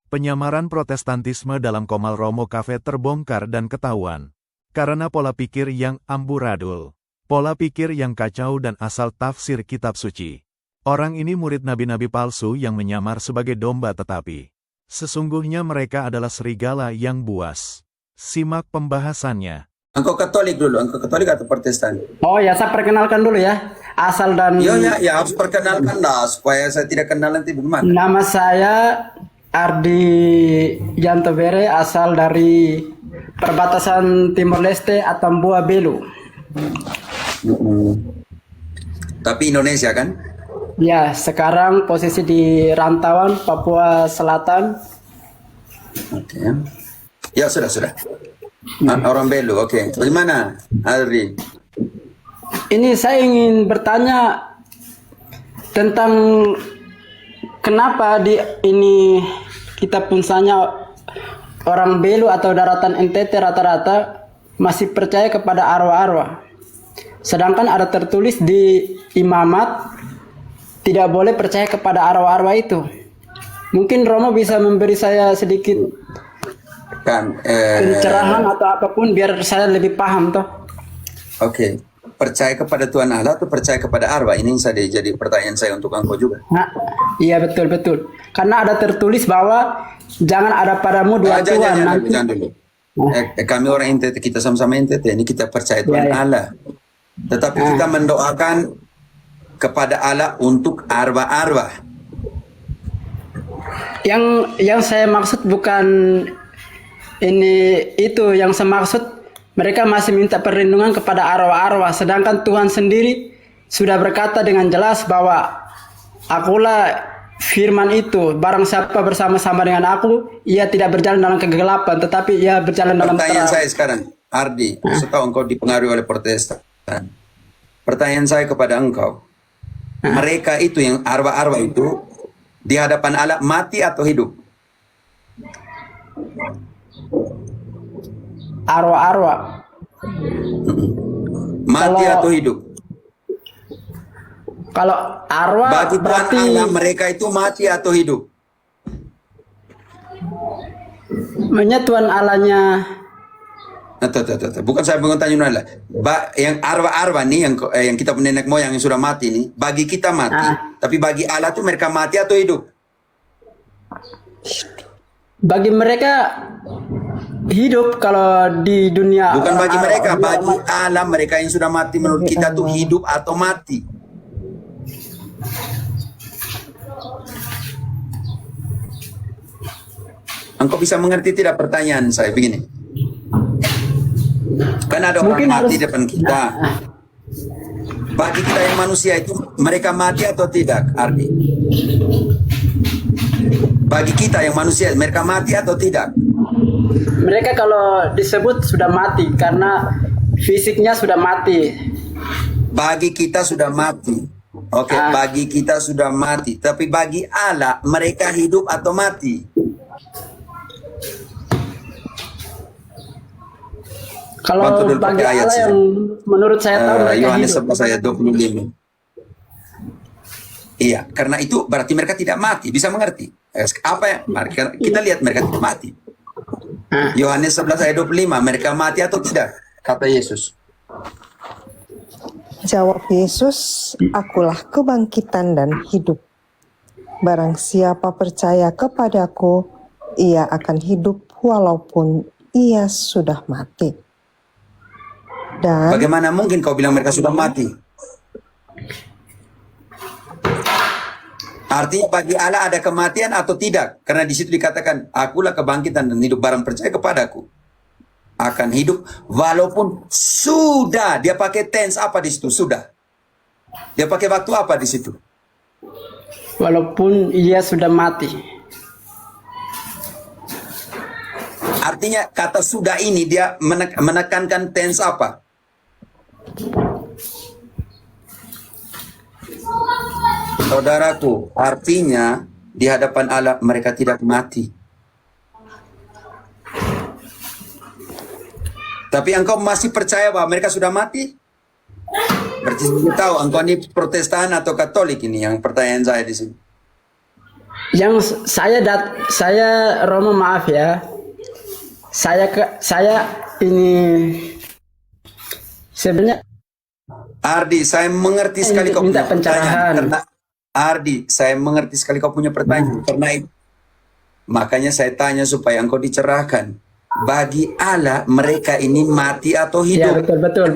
Penyamaran Protestantisme dalam Komal Romo Cafe terbongkar dan ketahuan. Karena pola pikir yang amburadul. Pola pikir yang kacau dan asal tafsir kitab suci. Orang ini murid nabi-nabi palsu yang menyamar sebagai domba tetapi sesungguhnya mereka adalah serigala yang buas. Simak pembahasannya. Engkau Katolik dulu, engkau Katolik atau Protestan? Oh ya, saya perkenalkan dulu ya. Asal dan Ya harus perkenalkan lah, supaya saya tidak kenal nanti bagaimana. nama saya Ardi Yantovere, asal dari perbatasan Timor Leste, Atambua Belu. Tapi Indonesia kan? Ya, sekarang posisi di rantauan Papua Selatan. Oke. Ya sudah. Orang Belu, oke. Bagaimana, Ardi? Ini saya ingin bertanya tentang kenapa di ini kita punsanya orang Belu atau daratan NTT rata-rata masih percaya kepada arwah-arwah. Sedangkan ada tertulis di imamat tidak boleh percaya kepada arwah-arwah itu. Mungkin Romo bisa memberi saya sedikit pencerahan atau apapun biar saya lebih paham toh. Oke. Percaya kepada Tuhan Allah atau percaya kepada arwah? Ini jadi pertanyaan saya untuk engkau juga. Nah, iya betul. Karena ada tertulis bahwa jangan ada padamu dua Tuhan. Jangan dulu. Kami orang NTT, kita sama-sama NTT. Ini kita percaya Tuhan Allah. Tetapi kita mendoakan kepada Allah untuk arwah-arwah. Yang saya maksud bukan itu yang saya maksud, mereka masih minta perlindungan kepada arwah-arwah, sedangkan Tuhan sendiri sudah berkata dengan jelas bahwa akulah firman itu, barang siapa bersama-sama dengan aku, ia tidak berjalan dalam kegelapan, tetapi ia berjalan dalam terang. Pertanyaan saya sekarang, Ardi, setahu engkau dipengaruhi oleh Protestan. Pertanyaan saya kepada engkau, mereka itu yang arwah-arwah itu di hadapan Allah mati atau hidup? Arwah-arwah Mati atau hidup? Kalau arwah Bagi Tuhan berarti Allah mereka itu mati atau hidup? Tuhan Allahnya. Bukan saya bertanya Allah. Yang arwah-arwah nih yang kita nenek moyang yang sudah mati nih, bagi kita mati, tapi bagi Allah tuh mereka mati atau hidup? Bagi mereka hidup kalau di dunia. Bukan bagi mereka, bagi Allah mereka yang sudah mati menurut kita tuh hidup atau mati? Engkau bisa mengerti tidak pertanyaan saya begini? Kan ada orang mati di depan kita. Bagi kita yang manusia itu mereka mati atau tidak, Ardi? Bagi kita yang manusia mereka mati atau tidak? Mereka kalau disebut sudah mati karena fisiknya sudah mati. Bagi kita sudah mati. Oke, bagi kita sudah mati. Tapi bagi Allah mereka hidup atau mati? Kalau bagi Allah yang menurut saya tahu mereka Yohanes hidup. 11 ayat 25. Iya, karena itu berarti mereka tidak mati. Bisa mengerti? Apa ya? Kita lihat mereka tidak mati. Yohanes 11 ayat 25, mereka mati atau tidak? Kata Yesus. Jawab Yesus, akulah kebangkitan dan hidup. Barang siapa percaya kepadaku, ia akan hidup walaupun ia sudah mati. Dan Bagaimana mungkin kau bilang mereka sudah mati? Artinya bagi Allah ada kematian atau tidak? Karena di situ dikatakan, akulah kebangkitan dan hidup, barang percaya kepadaku akan hidup walaupun sudah. Dia pakai tense apa di situ? Sudah. Dia pakai waktu apa di situ? Walaupun ia sudah mati. Artinya kata sudah ini dia menekankan tense apa? Saudaraku, artinya di hadapan Allah mereka tidak mati. Tapi engkau masih percaya bahwa mereka sudah mati? Berarti kita tahu engkau ini Protestan atau Katolik ini yang pertanyaan saya di sini. Yang saya Romo, maaf ya. Saya ini sebenarnya Ardi, saya mengerti sekali kau minta punya pertanyaan. pencerahan. Karena Ardi, saya mengerti sekali kau punya pertanyaan. Karena itu, makanya saya tanya supaya engkau dicerahkan. Bagi Allah, mereka ini mati atau Ya, hidup? betul.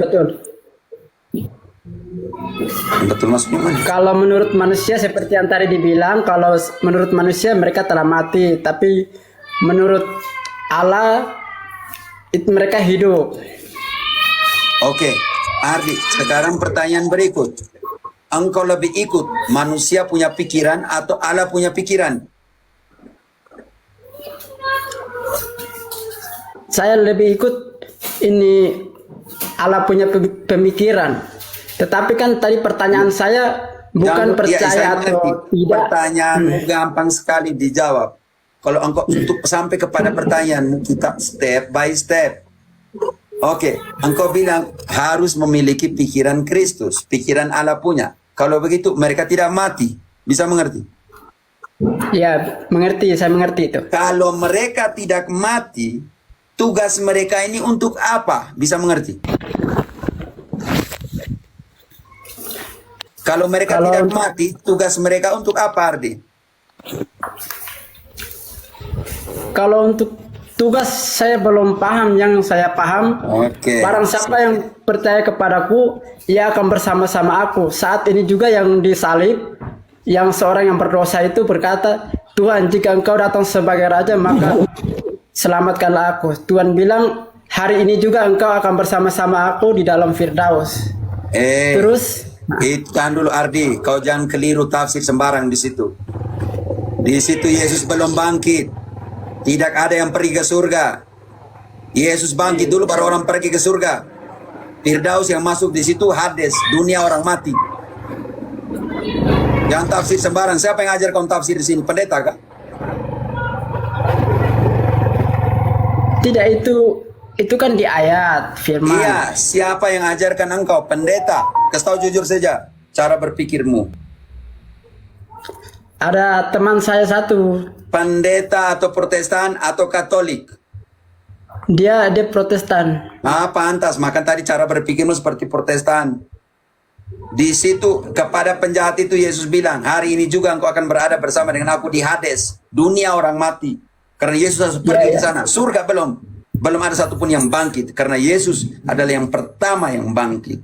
Betul maksudnya mana? Kalau menurut manusia seperti yang tadi dibilang, kalau menurut manusia mereka telah mati, tapi menurut Allah itu mereka hidup. Oke, Ardi, sekarang pertanyaan berikut. Engkau lebih ikut manusia punya pikiran atau Allah punya pikiran? Saya lebih ikut ini Allah punya pemikiran. Tetapi kan tadi pertanyaan saya bukan percaya saya atau mengerti. tidak. Pertanyaanmu gampang sekali dijawab. Kalau engkau untuk sampai kepada pertanyaanmu, kita step by step. Oke, engkau bilang harus memiliki pikiran Kristus, pikiran Allah punya. Kalau begitu mereka tidak mati. Bisa mengerti? Ya, mengerti, saya mengerti itu. Kalau mereka tidak mati, tugas mereka ini untuk apa? Bisa mengerti? Kalau mereka tidak mati, tugas mereka untuk apa, Ardi? Kalau untuk tugas saya belum paham, yang saya paham, Oke. barang siapa yang percaya kepadaku, ia akan bersama-sama aku. Saat ini juga yang disalib, yang seorang yang berdosa itu berkata, Tuhan, jika engkau datang sebagai raja, maka selamatkanlah aku. Tuhan bilang, hari ini juga engkau akan bersama-sama aku di dalam Firdaus. Terus, Tahan dulu Ardi, kau jangan keliru tafsir sembarang di situ. Di situ Yesus belum bangkit. Tidak ada yang pergi ke surga. Yesus bangkit dulu baru orang pergi ke surga. Firdaus yang masuk di situ Hades, dunia orang mati. Yang tafsir sembarang. Siapa yang ajar kau tafsir di sini? Pendeta kah? tidak, itu kan di ayat firman. Iya, siapa yang ajarkan engkau? Pendeta. Kasih tahu jujur saja cara berpikirmu. Ada teman saya satu, Pendeta atau Protestan atau Katolik? dia Protestan. Pantas, maka tadi cara berpikirmu seperti Protestan. Di situ kepada penjahat itu Yesus bilang, hari ini juga engkau akan berada bersama dengan aku di Hades, dunia orang mati. Karena Yesus harus pergi ke sana. Surga belum ada satupun yang bangkit, karena Yesus adalah yang pertama yang bangkit.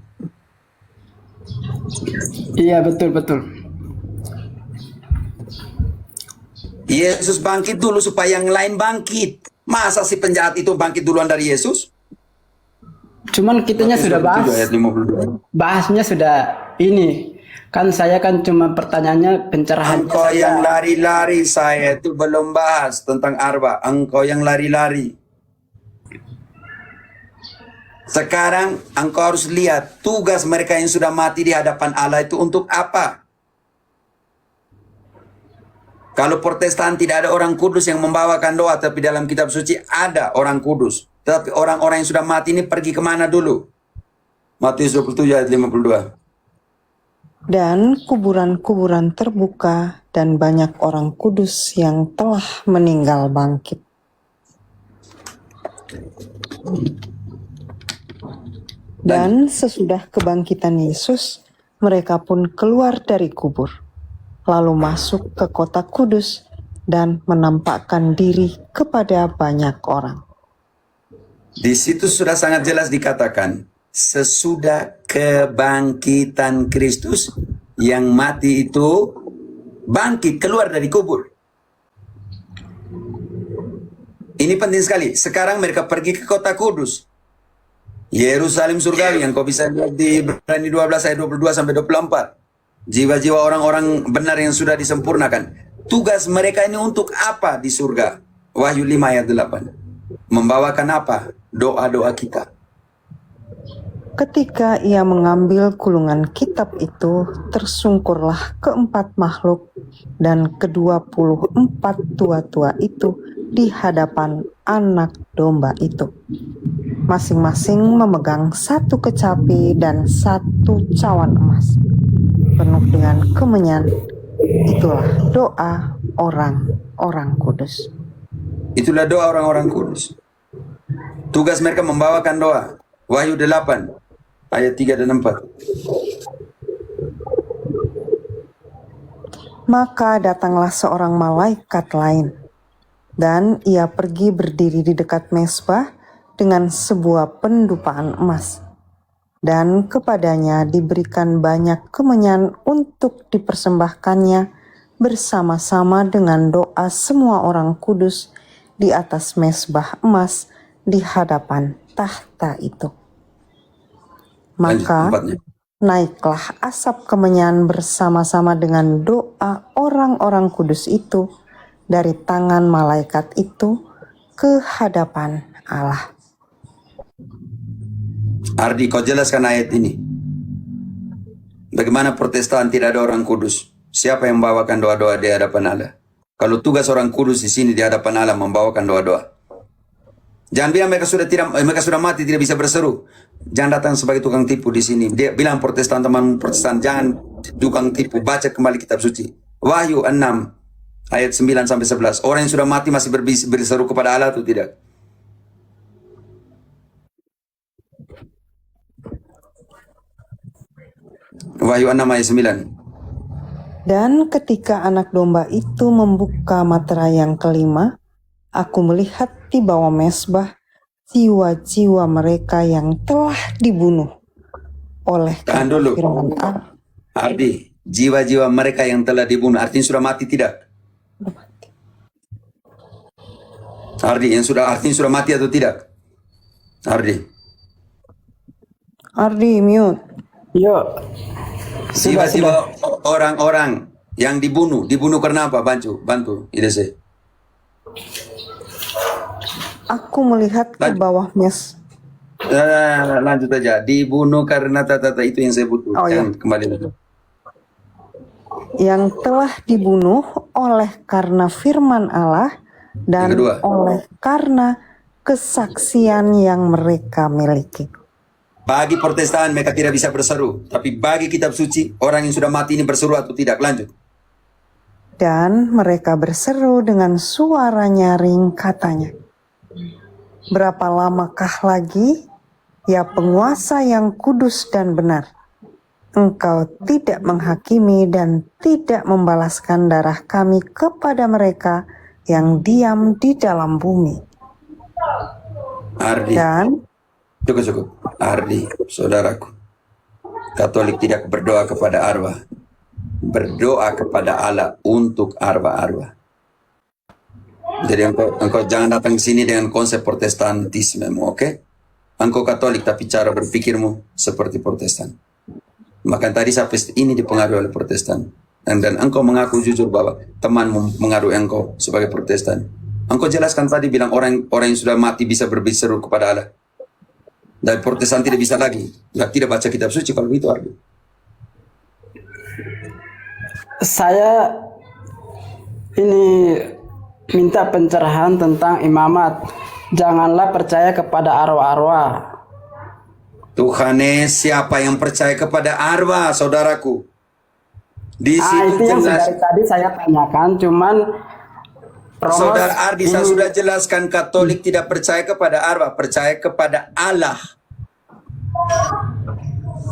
Iya, betul. Yesus bangkit dulu supaya yang lain bangkit. Masa si penjahat itu bangkit duluan dari Yesus? Cuman kitanya sudah bahas. Ayat 52. Bahasnya sudah ini. Kan saya kan cuma pertanyaannya pencerahan. Engkau yang lari-lari, saya itu belum bahas tentang arwah. Engkau yang lari-lari. Sekarang engkau harus lihat tugas mereka yang sudah mati di hadapan Allah itu untuk apa? Kalau Protestan tidak ada orang kudus yang membawakan doa, tapi dalam kitab suci ada orang kudus. Tetapi orang-orang yang sudah mati ini pergi kemana dulu? Matius 27 ayat 52. Dan kuburan-kuburan terbuka dan banyak orang kudus yang telah meninggal bangkit. Dan sesudah kebangkitan Yesus, mereka pun keluar dari kubur, lalu masuk ke kota kudus dan menampakkan diri kepada banyak orang. Di situ sudah sangat jelas dikatakan, sesudah kebangkitan Kristus, yang mati itu bangkit keluar dari kubur. Ini penting sekali. Sekarang mereka pergi ke kota kudus, Yerusalem surgawi, yang kau bisa lihat di Ibrani 12 ayat 22 sampai 24. Jiwa-jiwa orang-orang benar yang sudah disempurnakan. Tugas mereka ini untuk apa di surga? Wahyu 5 ayat 8. Membawakan apa? Doa-doa kita. Ketika ia mengambil gulungan kitab itu, tersungkurlah keempat makhluk dan ke-24 tua-tua itu di hadapan anak domba itu. Masing-masing memegang satu kecapi dan satu cawan emas, penuh dengan kemenyan. Itulah doa orang-orang kudus. Itulah doa orang-orang kudus. Tugas mereka membawakan doa. Wahyu 8 ayat 3 dan 4. Maka datanglah seorang malaikat lain, dan ia pergi berdiri di dekat mezbah dengan sebuah pendupaan emas. Dan kepadanya diberikan banyak kemenyan untuk dipersembahkannya bersama-sama dengan doa semua orang kudus di atas mezbah emas di hadapan tahta itu. Maka naiklah asap kemenyan bersama-sama dengan doa orang-orang kudus itu dari tangan malaikat itu ke hadapan Allah. Ardi, kau jelaskan ayat ini. Bagaimana Protestan tidak ada orang kudus? Siapa yang membawakan doa-doa di hadapan Allah? Kalau tugas orang kudus di sini di hadapan Allah membawakan doa-doa. Jangan bilang mereka sudah mati tidak bisa berseru. Jangan datang sebagai tukang tipu di sini. Dia bilang Protestan, teman Protestan, jangan tukang tipu. Baca kembali kitab suci. Wahyu 6 ayat 9 sampai 11. Orang yang sudah mati masih berseru kepada Allah atau tidak? Wahyu 6 ayat 9. Dan ketika anak domba itu membuka materai yang kelima, aku melihat di bawah mezbah jiwa-jiwa mereka yang telah dibunuh oleh Tahan dulu. firman Allah. Ardi, jiwa-jiwa mereka yang telah dibunuh artinya sudah mati tidak? Ardi, artinya sudah mati atau tidak? Ardi, mute. Yuk. Jiwa-jiwa orang-orang yang dibunuh karena apa? Bantu, IDC. Aku melihat ke bawah Lanjut aja. Dibunuh karena tata itu yang saya butuh. Jangan kembali lagi. yang telah dibunuh oleh karena firman Allah dan oleh karena kesaksian yang mereka miliki. Bagi Protestan mereka tidak bisa berseru, tapi bagi kitab suci orang yang sudah mati ini berseru atau tidak? Lanjut. Dan mereka berseru dengan suara nyaring, katanya, berapa lamakah lagi, ya penguasa yang kudus dan benar, engkau tidak menghakimi dan tidak membalaskan darah kami kepada mereka yang diam di dalam bumi. Ardi, Dan cukup. Ardi, saudaraku, Katolik tidak berdoa kepada arwah, berdoa kepada Allah untuk arwah-arwah. Jadi engkau jangan datang ke sini dengan konsep Protestantisme, oke? Engkau Katolik tapi cara berpikirmu seperti Protestan. Maka tadi sampai ini dipengaruhi oleh Protestan. Dan engkau mengaku jujur bahwa temanmu mengaruhi engkau sebagai Protestan. Engkau jelaskan tadi bilang orang yang sudah mati bisa berbicara kepada Allah. Dan Protestan tidak bisa lagi. Tidak baca kitab suci kalau itu, Ardi. Saya ini minta pencerahan tentang imamat. Janganlah percaya kepada arwah-arwah. Tuhan, siapa yang percaya kepada arwah, saudaraku? Di situ Itu yang jelas. dari tadi saya tanyakan, cuman Saudara Ardi, saya sudah jelaskan Katolik tidak percaya kepada arwah, percaya kepada Allah.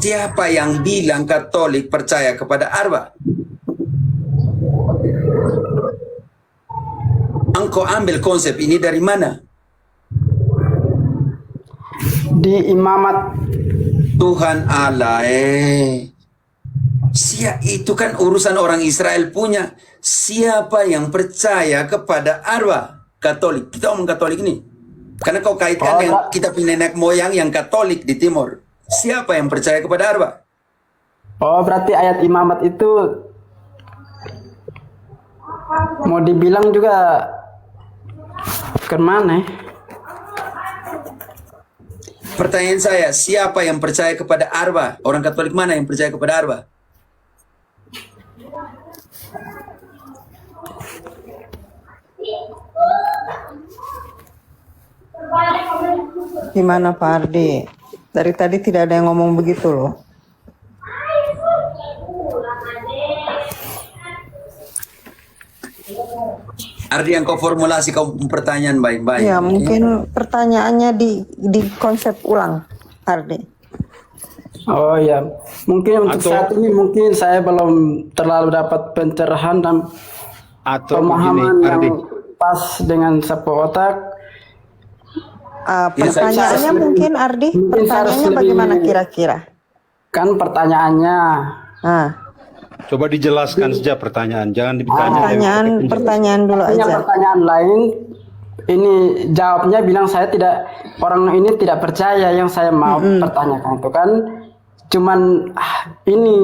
Siapa yang bilang Katolik percaya kepada arwah? Engkau ambil konsep ini dari mana? di imamat. Tuhan Allah, itu kan urusan orang Israel punya. Siapa yang percaya kepada arwah? Katolik. Kita omong Katolik ini. Karena kau kaitkan dengan kita punya nenek moyang yang Katolik di Timur. Siapa yang percaya kepada arwah? Oh, berarti ayat imamat itu mau dibilang juga kemana? Pertanyaan saya, siapa yang percaya kepada arwah? Orang Katolik mana yang percaya kepada arwah? gimana Pak Ardi? Dari tadi tidak ada yang ngomong begitu loh. Ardi, yang kau formulasi kau pertanyaan baik-baik. Ya, mungkin pertanyaannya di konsep ulang, Ardi. Oh ya, mungkin untuk Atau- saat ini mungkin saya belum terlalu dapat pencerahan dan Atau pemahaman begini, yang Ardi. pas dengan sapu otak. Pertanyaannya saya- mungkin Ardi, mungkin saya harus pertanyaannya lebih- bagaimana kira-kira? Kan pertanyaannya, Nah, Coba dijelaskan saja pertanyaan, jangan ditanya. pertanyaan dulu punya aja. pertanyaan lain. Ini jawabnya bilang saya tidak, orang ini tidak percaya yang saya mau pertanyakan itu kan. Cuman ini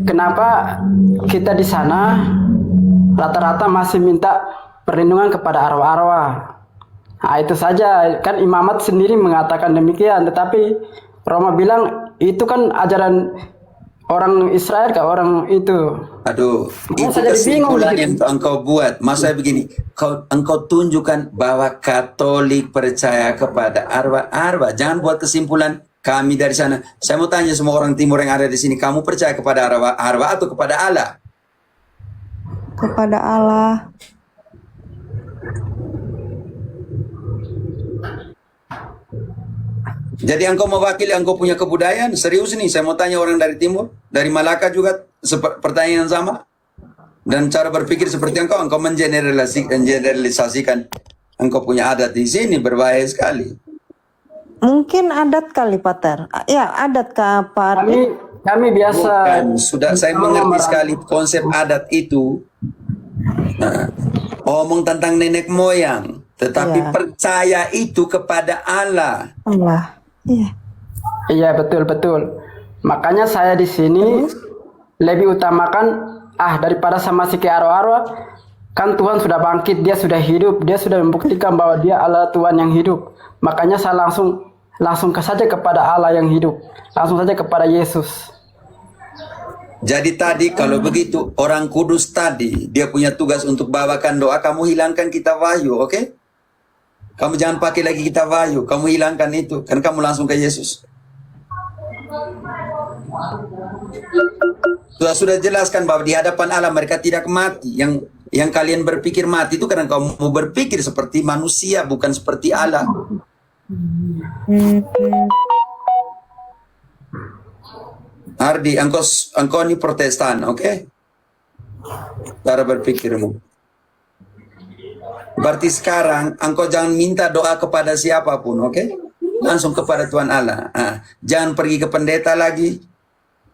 kenapa kita di sana rata-rata masih minta perlindungan kepada arwah-arwah. Nah, itu saja kan imamat sendiri mengatakan demikian, tetapi Roma bilang itu kan ajaran orang Israel ke orang itu. Aduh, itu saya jadi bingung kesimpulan gitu. yang engkau buat. Maksudnya begini, engkau tunjukkan bahwa Katolik percaya kepada arwah-arwah. Jangan buat kesimpulan kami dari sana. Saya mau tanya semua orang Timur yang ada di sini, kamu percaya kepada arwah atau kepada Allah? Kepada Allah. Jadi engkau mewakili engkau punya kebudayaan? Serius nih, saya mau tanya orang dari Timur, dari Malaka juga pertanyaan yang sama. Dan cara berpikir seperti engkau mengeneralisasikan engkau punya adat di sini, berbahaya sekali. Mungkin adat kali, Pater. Ya, adat Kak Pak Ardi. Kami biasa Bukan, sudah saya mengerti sekali konsep adat itu. Nah, omong tentang nenek moyang, tetapi Iya. percaya itu kepada Allah. Allah. Iya. Iya betul. Makanya saya di sini lebih utamakan daripada sama si ke arwah-arwah, kan Tuhan sudah bangkit, dia sudah hidup, dia sudah membuktikan bahwa dia adalah Tuhan yang hidup. Makanya saya langsung saja kepada Allah yang hidup, langsung saja kepada Yesus. Jadi tadi kalau begitu orang kudus tadi dia punya tugas untuk bawakan doa, kamu hilangkan kitab Wahyu, oke? Kamu jangan pakai lagi kitab Wahyu, kamu hilangkan itu, kan kamu langsung ke Yesus. Sudah jelaskan bahwa di hadapan Allah mereka tidak mati. Yang kalian berpikir mati itu karena kamu mau berpikir seperti manusia, bukan seperti Allah. Ardi, engkau ini Protestan, oke? Cara berpikirmu. Berarti sekarang engkau jangan minta doa kepada siapapun, oke? Langsung kepada Tuhan Allah. Jangan pergi ke pendeta lagi.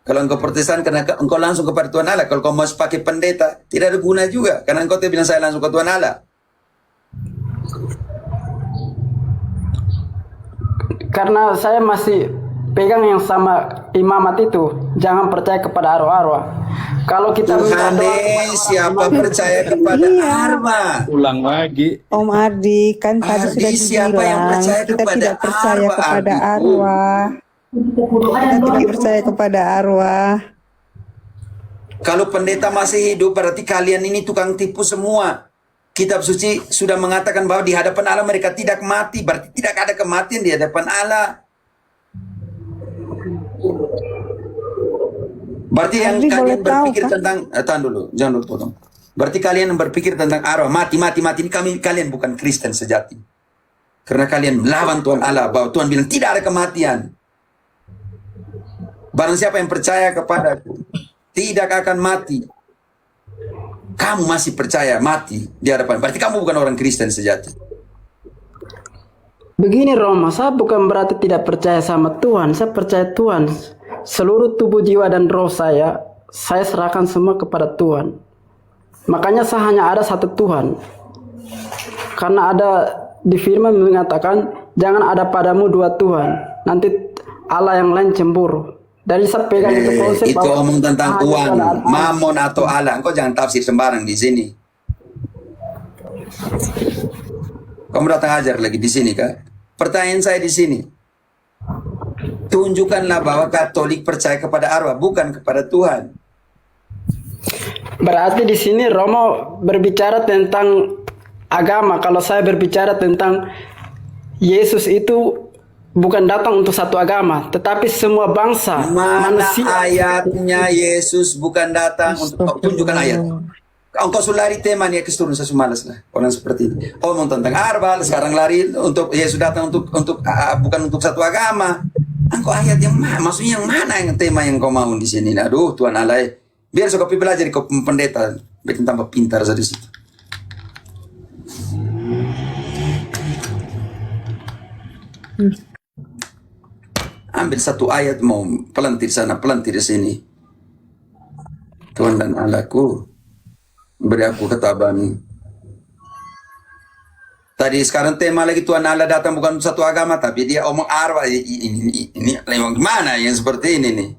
Kalau engkau Protestan, karena engkau langsung kepada Tuhan Allah. Kalau kau mau pakai pendeta, tidak ada guna juga. Karena engkau bilang saya langsung ke Tuhan Allah. Karena saya masih pegang yang sama imamat itu, jangan percaya kepada arwah-arwah. Kalau kita minta doa kepada Siapa percaya kepada arwah? Ulang lagi. Om Ardi, kan tadi Ardi, sudah siapa yang dibilang percaya kita kepada tidak percaya arwah, kepada Ardi? arwah. Kita tidak percaya kepada arwah. Kalau pendeta masih hidup, berarti kalian ini tukang tipu semua. Kitab suci sudah mengatakan bahwa di hadapan Allah mereka tidak mati. Berarti tidak ada kematian di hadapan Allah. Berarti yang Ardi, kalian boleh tahu, berpikir Kak? tentang tahan dulu, jangan dulu tolong. Berarti kalian yang berpikir tentang arwah mati ini kalian bukan Kristen sejati. Karena kalian melawan Tuhan Allah bahwa Tuhan bilang tidak ada kematian. Barang siapa yang percaya kepadaku tidak akan mati. Kamu masih percaya mati di hadapan. Berarti kamu bukan orang Kristen sejati. Begini Roma, saya bukan berarti tidak percaya sama Tuhan, saya percaya Tuhan. Seluruh tubuh, jiwa, dan roh saya serahkan semua kepada Tuhan. Makanya saya hanya ada satu Tuhan. Karena ada di firman mengatakan, jangan ada padamu dua Tuhan. Nanti Allah yang lain cemburu. Dari saya pegang itu konsep Itu bahwa omong tentang hanya uang, ada Allah. mamon atau Allah. Engkau jangan tafsir sembarang di sini. Kamu datang ajar lagi di sini, Kak. Pertanyaan saya di sini. Tunjukkanlah bahwa Katolik percaya kepada arwah, bukan kepada Tuhan. Berarti di sini Romo berbicara tentang agama. Kalau saya berbicara tentang Yesus itu bukan datang untuk satu agama, tetapi semua bangsa Mana manusia. ayatnya Yesus bukan datang untuk tunjukkan ayat. Engkau sudah lari tema nih, turun saya malas lah orang seperti ini. Oh, mau tentang arbal, sekarang lari untuk Yesus datang untuk bukan untuk satu agama. Engkau ayat yang mana? Maksudnya yang mana yang tema yang kau mau di sini? Aduh, Tuhan Allah, biar saya kopi belajar kau pendeta, bikin tambah pintar dari situ. Ambil satu ayat mau pelantir sana, pelantir di sini. Tuhan dan Allahku, beri aku ketabahan. Tadi sekarang tema lagi Tuhan Allah datang bukan satu agama, tapi dia omong arwah. Ini gimana yang seperti ini nih?